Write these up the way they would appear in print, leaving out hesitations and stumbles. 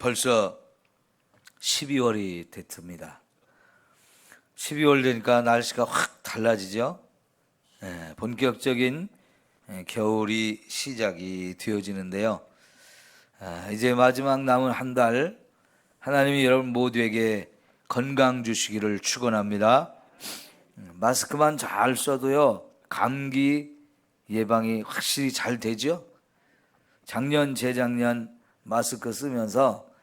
벌써 12월이 됐습니다. 12월 되니까 날씨가 확 달라지죠. 본격적인 겨울이 시작이 되어지는데요. 이제 마지막 남은 한 달 하나님이 여러분 모두에게 건강 주시기를 축원합니다. 마스크만 잘 써도요 감기 예방이 확실히 잘 되죠. 작년 재작년 마스크 쓰면서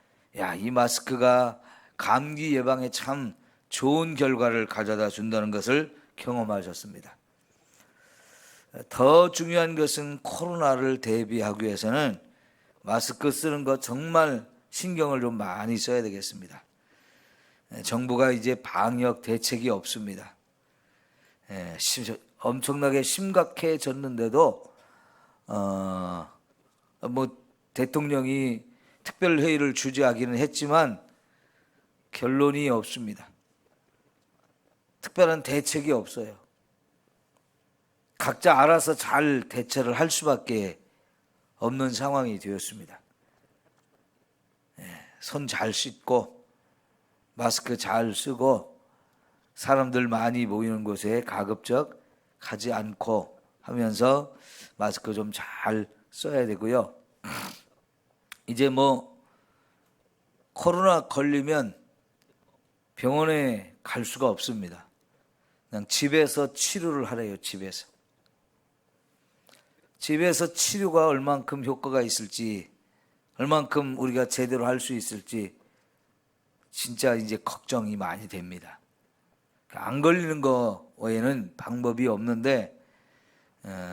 이 마스크가 감기 예방에 참 좋은 결과를 가져다 준다는 것을 경험하셨습니다. 더 중요한 것은 코로나를 대비하기 위해서는 마스크 쓰는 것 정말 신경을 좀 많이 써야 되겠습니다. 정부가 이제 방역 대책이 없습니다. 엄청나게 심각해졌는데도 대통령이 특별회의를 주재하기는 했지만 결론이 없습니다. 특별한 대책이 없어요. 각자 알아서 잘 대처를 할 수밖에 없는 상황이 되었습니다. 손 잘 씻고 마스크 잘 쓰고 사람들 많이 모이는 곳에 가급적 가지 않고 하면서 마스크 좀 잘 써야 되고요. 이제 코로나 걸리면 병원에 갈 수가 없습니다. 그냥 집에서 치료를 하래요. 집에서 치료가 얼만큼 효과가 있을지, 얼만큼 우리가 제대로 할 수 있을지 진짜 이제 걱정이 많이 됩니다. 안 걸리는 거 외에는 방법이 없는데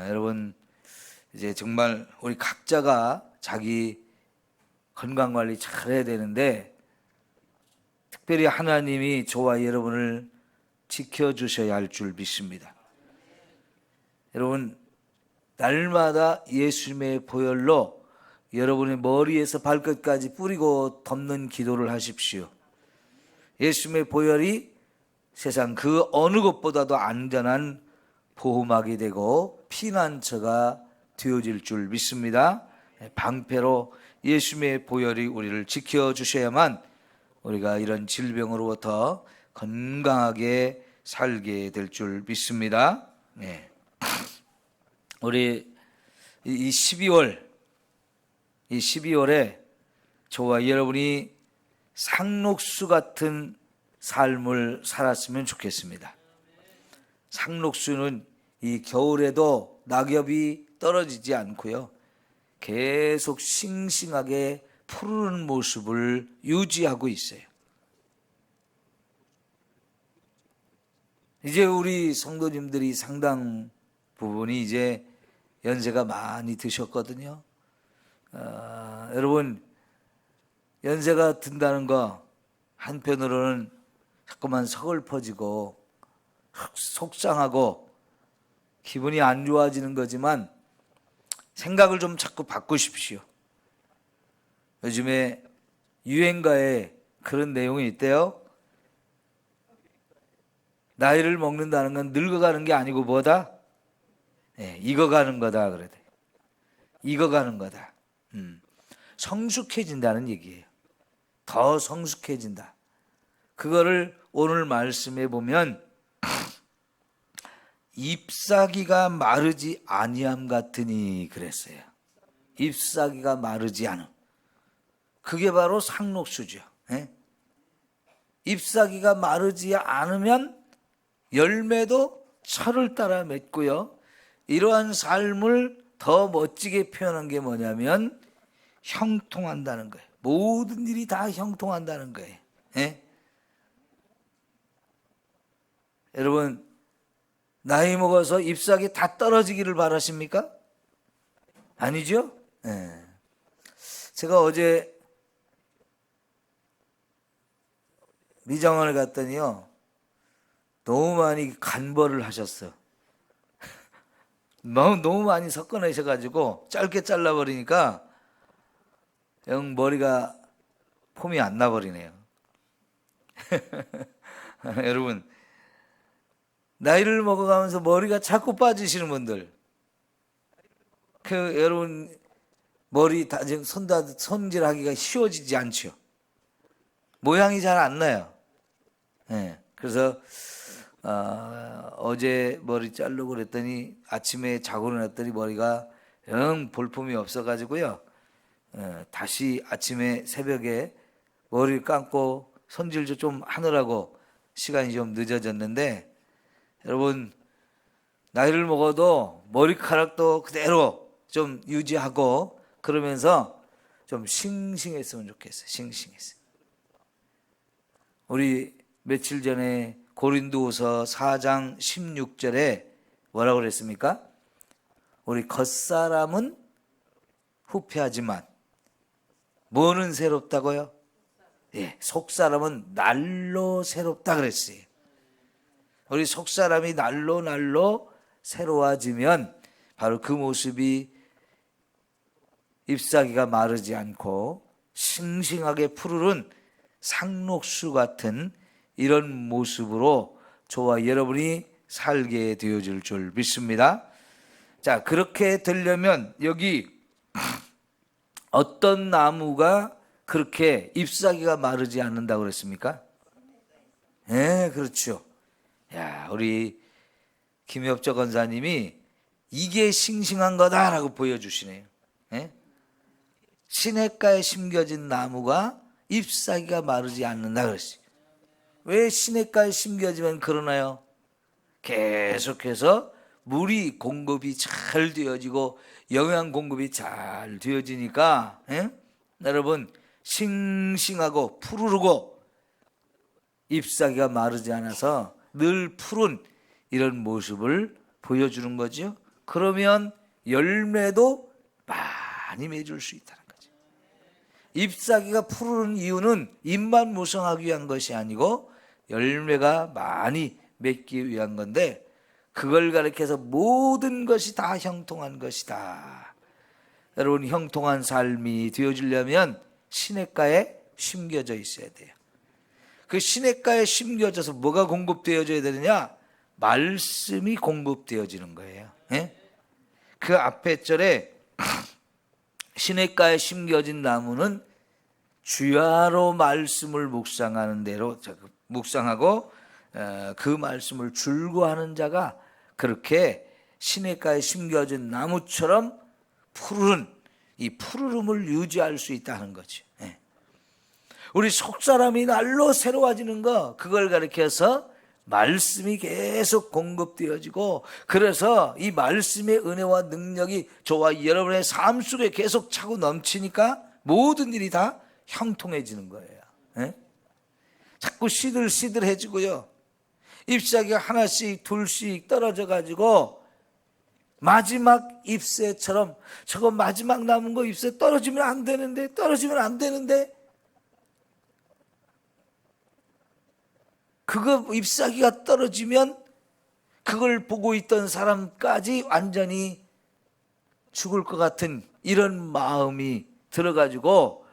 여러분 이제 정말 우리 각자가 자기 건강관리 잘 해야 되는데 특별히 하나님이 저와 여러분을 지켜주셔야 할 줄 믿습니다. 여러분 날마다 예수님의 보혈로 여러분의 머리에서 발끝까지 뿌리고 덮는 기도를 하십시오. 예수님의 보혈이 세상 그 어느 것보다도 안전한 보호막이 되고 피난처가 되어질 줄 믿습니다. 방패로 예수님의 보혈이 우리를 지켜주셔야만 우리가 이런 질병으로부터 건강하게 살게 될 줄 믿습니다. 우리 이 12월에 저와 여러분이 상록수 같은 삶을 살았으면 좋겠습니다. 상록수는 이 겨울에도 낙엽이 떨어지지 않고요. 계속 싱싱하게 푸르는 모습을 유지하고 있어요. 이제 우리 성도님들이 상당 부분이 이제 연세가 많이 드셨거든요. 여러분 연세가 든다는 거 한편으로는 자꾸만 서글퍼지고 속상하고 기분이 안 좋아지는 거지만 생각을 좀 자꾸 바꾸십시오. 요즘에 유행가에 그런 내용이 있대요. 나이를 먹는다는 건 늙어가는 게 아니고 뭐다? 익어가는 거다 그래. 익어가는 거다. 성숙해진다는 얘기예요. 더 성숙해진다. 그거를 오늘 말씀해 보면 잎사귀가 마르지 아니함 같으니 그랬어요. 잎사귀가 마르지 않음. 그게 바로 상록수죠. 잎사귀가 마르지 않으면 열매도 철을 따라 맺고요. 이러한 삶을 더 멋지게 표현한 게 뭐냐면 형통한다는 거예요. 모든 일이 다 형통한다는 거예요. 여러분 나이 먹어서 잎사귀 다 떨어지기를 바라십니까? 아니죠? 제가 어제 미장원에 갔더니요 너무 많이 간벌을 하셨어요. 너무 많이 섞어내셔가지고 짧게 잘라버리니까 영 머리가 폼이 안 나버리네요. 여러분 나이를 먹어가면서 머리가 자꾸 빠지시는 분들 여러분 머리 다짐 손질하기가 쉬워지지 않죠. 모양이 잘 안 나요. 예. 그래서 어제 머리 자르고 그랬더니 아침에 자고 일어났더니 머리가 영 볼품이 없어가지고요. 다시 아침에 새벽에 머리를 감고 손질도 좀 하느라고 시간이 좀 늦어졌는데, 여러분 나이를 먹어도 머리카락도 그대로 좀 유지하고 그러면서 좀 싱싱했으면 좋겠어요. 싱싱했어요. 우리 며칠 전에 고린도후서 4장 16절에 뭐라고 그랬습니까? 우리 겉사람은 후패하지만 뭐는 새롭다고요? 예, 속사람은 날로 새롭다 그랬어요. 우리 속사람이 날로 새로워지면 바로 그 모습이 잎사귀가 마르지 않고 싱싱하게 푸르른 상록수 같은 이런 모습으로 저와 여러분이 살게 되어질 줄 믿습니다. 자, 그렇게 되려면 여기 어떤 나무가 그렇게 잎사귀가 마르지 않는다고 그랬습니까? 네, 그렇죠. 야, 우리 김협적 권사님이 이게 싱싱한 거다라고 보여주시네요. 네? 시냇가에 심겨진 나무가 잎사귀가 마르지 않는다 그랬어요. 왜 시냇가에 심겨지면 그러나요? 계속해서 물이 공급이 잘 되어지고 영양 공급이 잘 되어지니까 여러분 싱싱하고 푸르르고 잎사귀가 마르지 않아서 늘 푸른 이런 모습을 보여주는 거죠. 그러면 열매도 많이 맺을 수 있다는 거죠. 잎사귀가 푸르른 이유는 잎만 무성하기 위한 것이 아니고 열매가 많이 맺기 위한 건데, 그걸 가리켜서 모든 것이 다 형통한 것이다. 여러분, 형통한 삶이 되어지려면 시냇가에 심겨져 있어야 돼요. 그 시냇가에 심겨져서 뭐가 공급되어져야 되느냐? 말씀이 공급되어지는 거예요. 예? 그 앞에 절에 시냇가에 심겨진 나무는 주야로 말씀을 묵상하는 대로 묵상하고 그 말씀을 줄거하는 자가 그렇게 시냇가에 심겨진 나무처럼 푸르른 이 푸르름을 유지할 수 있다는 거죠. 예. 우리 속사람이 날로 새로워지는 거, 그걸 가리켜서 말씀이 계속 공급되어지고, 그래서 이 말씀의 은혜와 능력이 저와 여러분의 삶 속에 계속 차고 넘치니까 모든 일이 다 형통해지는 거예요. 예? 자꾸 시들시들해지고요. 잎사귀가 하나씩 둘씩 떨어져 가지고 마지막 잎새처럼, 저거 마지막 남은 거 잎새 떨어지면 안 되는데, 떨어지면 안 되는데, 그거 잎사귀가 떨어지면 그걸 보고 있던 사람까지 완전히 죽을 것 같은 이런 마음이 들어가지고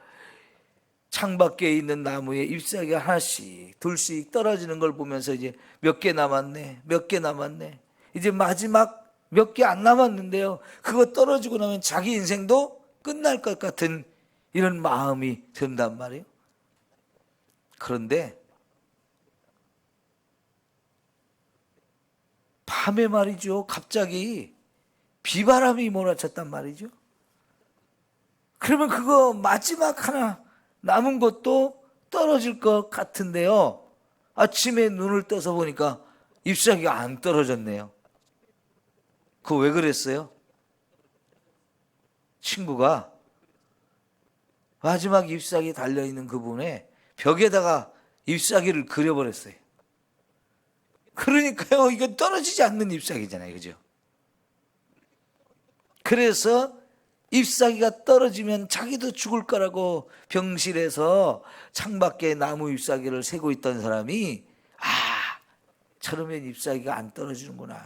창밖에 있는 나무에 잎사귀가 하나씩 둘씩 떨어지는 걸 보면서 이제 몇 개 남았네, 몇 개 남았네, 이제 마지막 몇 개 안 남았는데요, 그거 떨어지고 나면 자기 인생도 끝날 것 같은 이런 마음이 든단 말이에요. 그런데 밤에 말이죠, 갑자기 비바람이 몰아쳤단 말이죠. 그러면 그거 마지막 하나 남은 것도 떨어질 것 같은데요, 아침에 눈을 떠서 보니까 잎사귀가 안 떨어졌네요. 그거 왜 그랬어요? 친구가 마지막 잎사귀 달려있는 그 부분에 벽에다가 잎사귀를 그려버렸어요. 그러니까요, 이게 떨어지지 않는 잎사귀잖아요, 그죠? 그래서 잎사귀가 떨어지면 자기도 죽을 거라고 병실에서 창밖에 나무 잎사귀를 세고 있던 사람이, 저러면 잎사귀가 안 떨어지는구나,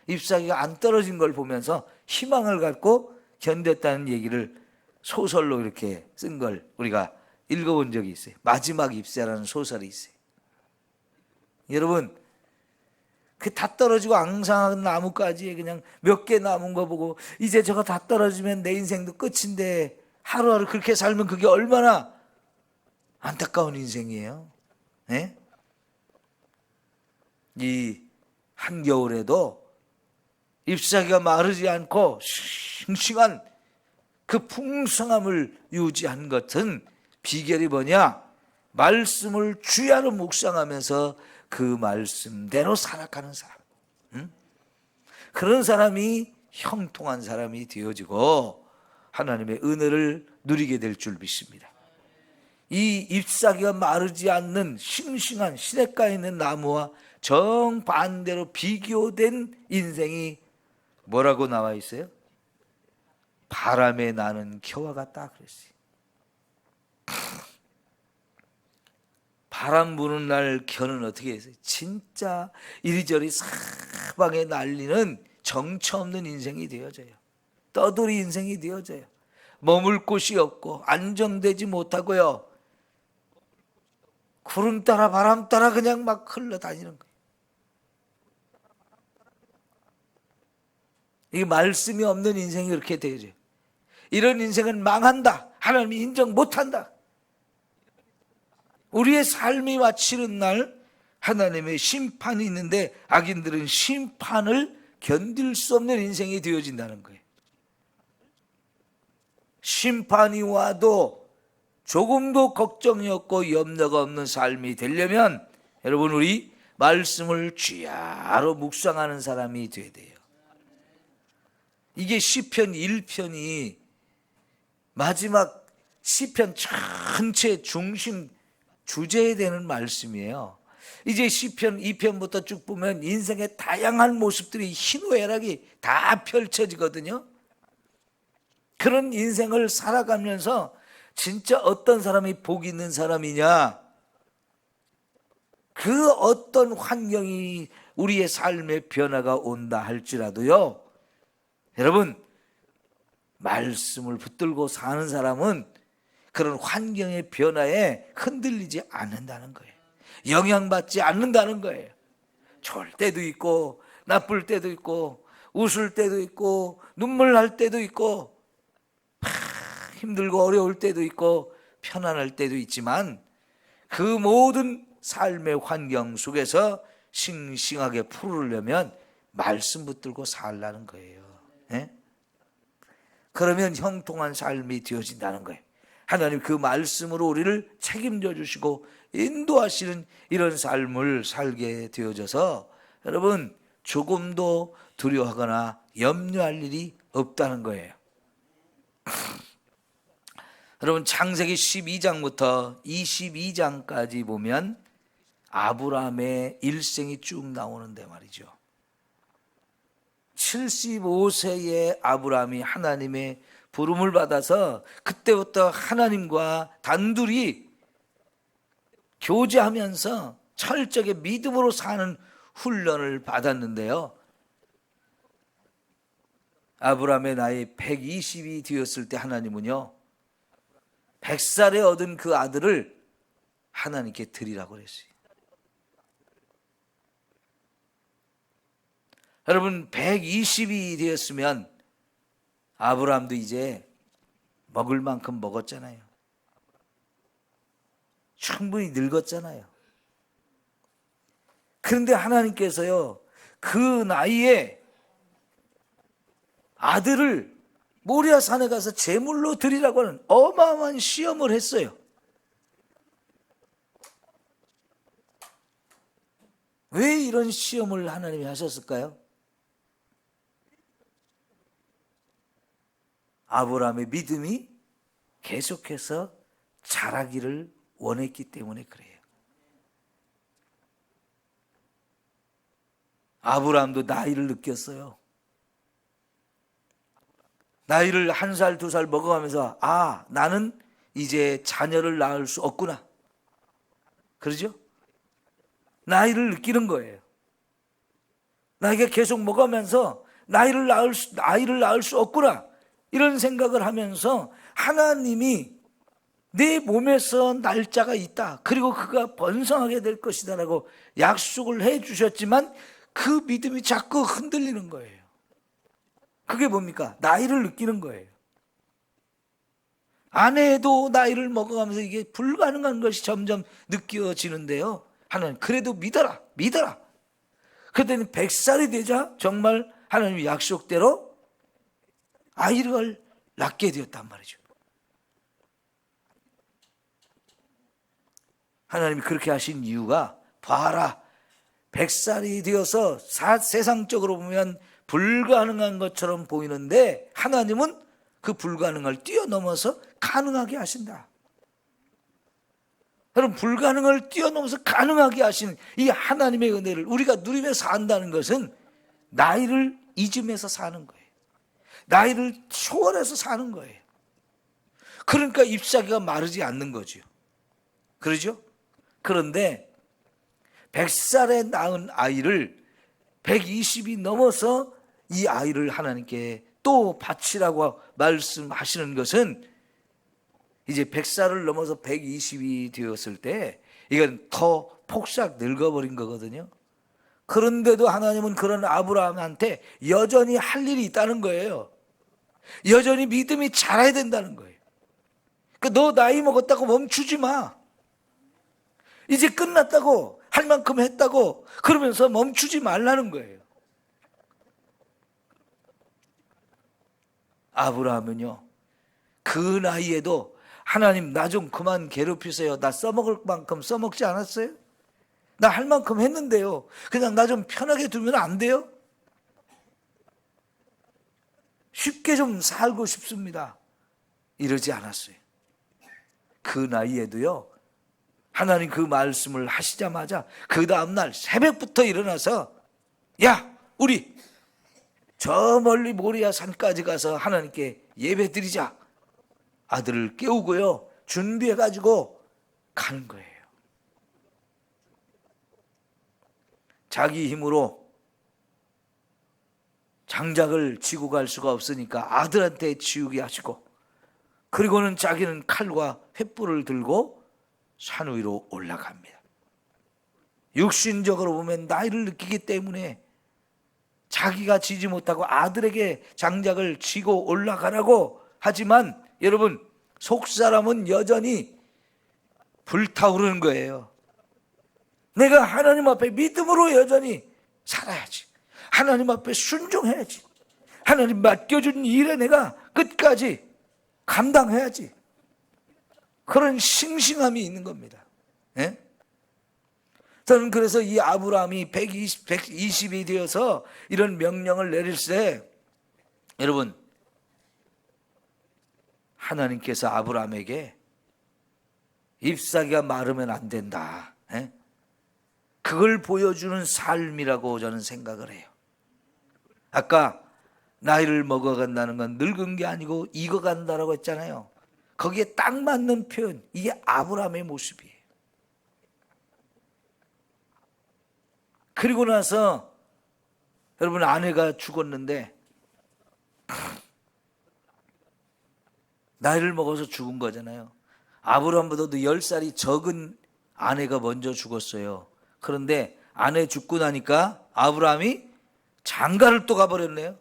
잎사귀가 안 떨어진 걸 보면서 희망을 갖고 견뎠다는 얘기를 소설로 이렇게 쓴 걸 우리가 읽어본 적이 있어요. 마지막 잎새라는 소설이 있어요. 여러분, 그 다 떨어지고 앙상한 나뭇가지에 그냥 몇 개 남은 거 보고 이제 저거 다 떨어지면 내 인생도 끝인데 하루하루 그렇게 살면 그게 얼마나 안타까운 인생이에요. 네? 이 한겨울에도 잎사귀가 마르지 않고 싱싱한 그 풍성함을 유지한 것은 비결이 뭐냐? 말씀을 주야로 묵상하면서 그 말씀대로 살아가는 사람. 그런 사람이 형통한 사람이 되어지고 하나님의 은혜를 누리게 될 줄 믿습니다. 이 잎사귀가 마르지 않는 싱싱한 시냇가에 있는 나무와 정반대로 비교된 인생이 뭐라고 나와 있어요? 바람에 나는 겨와 같다 그랬어요. 바람 부는 날 겨는 어떻게 했어요? 진짜 이리저리 사방에 날리는 정처 없는 인생이 되어져요. 떠돌이 인생이 되어져요. 머물 곳이 없고 안정되지 못하고요. 구름 따라 바람 따라 그냥 막 흘러다니는 거예요. 이 말씀이 없는 인생이 그렇게 되어져요. 이런 인생은 망한다. 하나님이 인정 못한다. 우리의 삶이 마치는 날 하나님의 심판이 있는데 악인들은 심판을 견딜 수 없는 인생이 되어진다는 거예요. 심판이 와도 조금도 걱정이 없고 염려가 없는 삶이 되려면 여러분 우리 말씀을 주야로 묵상하는 사람이 되어야 돼요. 이게 시편 1편이 마지막 시편 전체 중심 주제에 되는 말씀이에요. 이제 시편 2편부터 쭉 보면 인생의 다양한 모습들이 희노애락이 다 펼쳐지거든요. 그런 인생을 살아가면서 진짜 어떤 사람이 복 있는 사람이냐, 그 어떤 환경이 우리의 삶의 변화가 온다 할지라도요, 여러분 말씀을 붙들고 사는 사람은 그런 환경의 변화에 흔들리지 않는다는 거예요. 영향받지 않는다는 거예요. 좋을 때도 있고 나쁠 때도 있고 웃을 때도 있고 눈물 날 때도 있고 힘들고 어려울 때도 있고 편안할 때도 있지만 그 모든 삶의 환경 속에서 싱싱하게 푸르려면 말씀 붙들고 살라는 거예요. 네? 그러면 형통한 삶이 되어진다는 거예요. 하나님 그 말씀으로 우리를 책임져 주시고 인도하시는 이런 삶을 살게 되어져서 여러분 조금도 두려워하거나 염려할 일이 없다는 거예요. 여러분 창세기 12장부터 22장까지 보면 아브라함의 일생이 쭉 나오는데 말이죠. 75세의 아브라함이 하나님의 부름을 받아서 그때부터 하나님과 단둘이 교제하면서 철저하게 믿음으로 사는 훈련을 받았는데요. 아브라함의 나이 120이 되었을 때 하나님은요 100살에 얻은 그 아들을 하나님께 드리라고 그랬어요. 여러분 120이 되었으면 아브라함도 이제 먹을 만큼 먹었잖아요. 충분히 늙었잖아요. 그런데 하나님께서요 그 나이에 아들을 모리아 산에 가서 제물로 드리라고 하는 어마어마한 시험을 했어요. 왜 이런 시험을 하나님이 하셨을까요? 아브라함의 믿음이 계속해서 자라기를 원했기 때문에 그래요. 아브라함도 나이를 느꼈어요. 나이를 1살, 2살 먹어가면서 나는 이제 자녀를 낳을 수 없구나. 그러죠? 나이를 느끼는 거예요. 나이가 계속 먹으면서 아이를 낳을 수 없구나. 이런 생각을 하면서 하나님이 내 몸에서 날짜가 있다. 그리고 그가 번성하게 될 것이다 라고 약속을 해 주셨지만 그 믿음이 자꾸 흔들리는 거예요. 그게 뭡니까? 나이를 느끼는 거예요. 아내도 나이를 먹어가면서 이게 불가능한 것이 점점 느껴지는데요. 하나님, 그래도 믿어라, 믿어라. 그랬더니 100살이 되자 정말 하나님의 약속대로 아이를 낳게 되었단 말이죠. 하나님이 그렇게 하신 이유가, 봐라, 100살이 되어서 세상적으로 보면 불가능한 것처럼 보이는데 하나님은 그 불가능을 뛰어넘어서 가능하게 하신다. 여러분, 불가능을 뛰어넘어서 가능하게 하시는 이 하나님의 은혜를 우리가 누리며 산다는 것은 나이를 잊으면서 사는 거예요. 나이를 초월해서 사는 거예요. 그러니까 잎사귀가 마르지 않는 거죠. 그러죠? 그런데 100살에 낳은 아이를 120이 넘어서 이 아이를 하나님께 또 바치라고 말씀하시는 것은 이제 100살을 넘어서 120이 되었을 때 이건 더 폭삭 늙어버린 거거든요. 그런데도 하나님은 그런 아브라함한테 여전히 할 일이 있다는 거예요. 여전히 믿음이 자라야 된다는 거예요. 그러니까 너 나이 먹었다고 멈추지 마. 이제 끝났다고, 할 만큼 했다고 그러면서 멈추지 말라는 거예요. 아브라함은요, 그 나이에도 하나님, 나 좀 그만 괴롭히세요. 나 써먹을 만큼 써먹지 않았어요? 나 할 만큼 했는데요. 그냥 나 좀 편하게 두면 안 돼요? 쉽게 좀 살고 싶습니다. 이러지 않았어요. 그 나이에도요, 하나님 그 말씀을 하시자마자 그 다음날 새벽부터 일어나서, 야, 우리 저 멀리 모리아 산까지 가서 하나님께 예배 드리자. 아들을 깨우고요, 준비해가지고 가는 거예요. 자기 힘으로 장작을 지고 갈 수가 없으니까 아들한테 지우게 하시고, 그리고는 자기는 칼과 횃불을 들고 산 위로 올라갑니다. 육신적으로 보면 나이를 느끼기 때문에 자기가 지지 못하고 아들에게 장작을 쥐고 올라가라고 하지만, 여러분, 속사람은 여전히 불타오르는 거예요. 내가 하나님 앞에 믿음으로 여전히 살아야지. 하나님 앞에 순종해야지. 하나님 맡겨준 일에 내가 끝까지 감당해야지. 그런 싱싱함이 있는 겁니다. 예? 저는 그래서 이 아브라함이 120이 되어서 이런 명령을 내릴 때, 여러분, 하나님께서 아브라함에게 잎사귀가 마르면 안 된다, 예? 그걸 보여주는 삶이라고 저는 생각을 해요. 아까 나이를 먹어간다는 건 늙은 게 아니고 익어간다라고 했잖아요. 거기에 딱 맞는 표현, 이게 아브라함의 모습이에요. 그리고 나서 여러분, 아내가 죽었는데 나이를 먹어서 죽은 거잖아요. 아브라함보다도 10살이 적은 아내가 먼저 죽었어요. 그런데 아내 죽고 나니까 아브라함이 장가를 또 가버렸네요.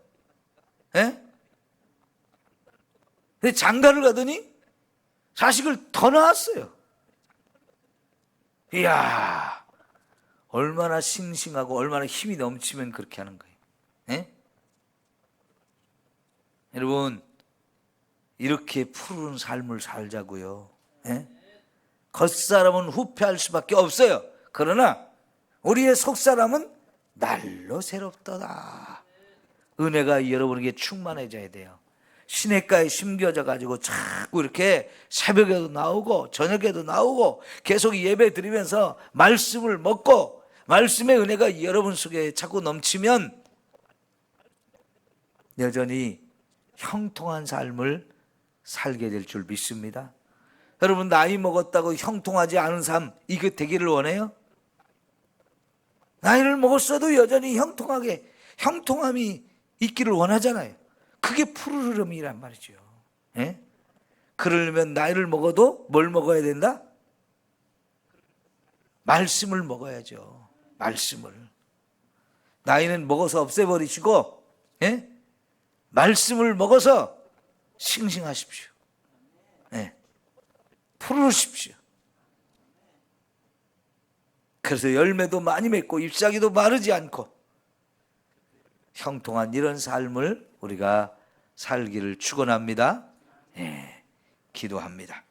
예? 근데 장가를 가더니 자식을 더 낳았어요. 이야, 얼마나 싱싱하고 얼마나 힘이 넘치면 그렇게 하는 거예요. 예? 여러분, 이렇게 푸른 삶을 살자고요. 예? 겉사람은 후패할 수밖에 없어요. 그러나 우리의 속사람은 날로 새롭도다. 은혜가 여러분에게 충만해져야 돼요. 시냇가에 심겨져 가지고 자꾸 이렇게 새벽에도 나오고 저녁에도 나오고 계속 예배 드리면서 말씀을 먹고 말씀의 은혜가 여러분 속에 자꾸 넘치면 여전히 형통한 삶을 살게 될 줄 믿습니다. 여러분, 나이 먹었다고 형통하지 않은 삶, 이거 되기를 원해요? 나이를 먹었어도 여전히 형통함이 있기를 원하잖아요. 그게 푸르름이란 말이죠. 예? 그러려면 나이를 먹어도 뭘 먹어야 된다? 말씀을 먹어야죠. 말씀을. 나이는 먹어서 없애버리시고, 예? 말씀을 먹어서 싱싱하십시오. 예. 푸르십시오. 그래서 열매도 많이 맺고 잎사귀도 마르지 않고 형통한 이런 삶을 우리가 살기를 축원합니다. 예. 기도합니다.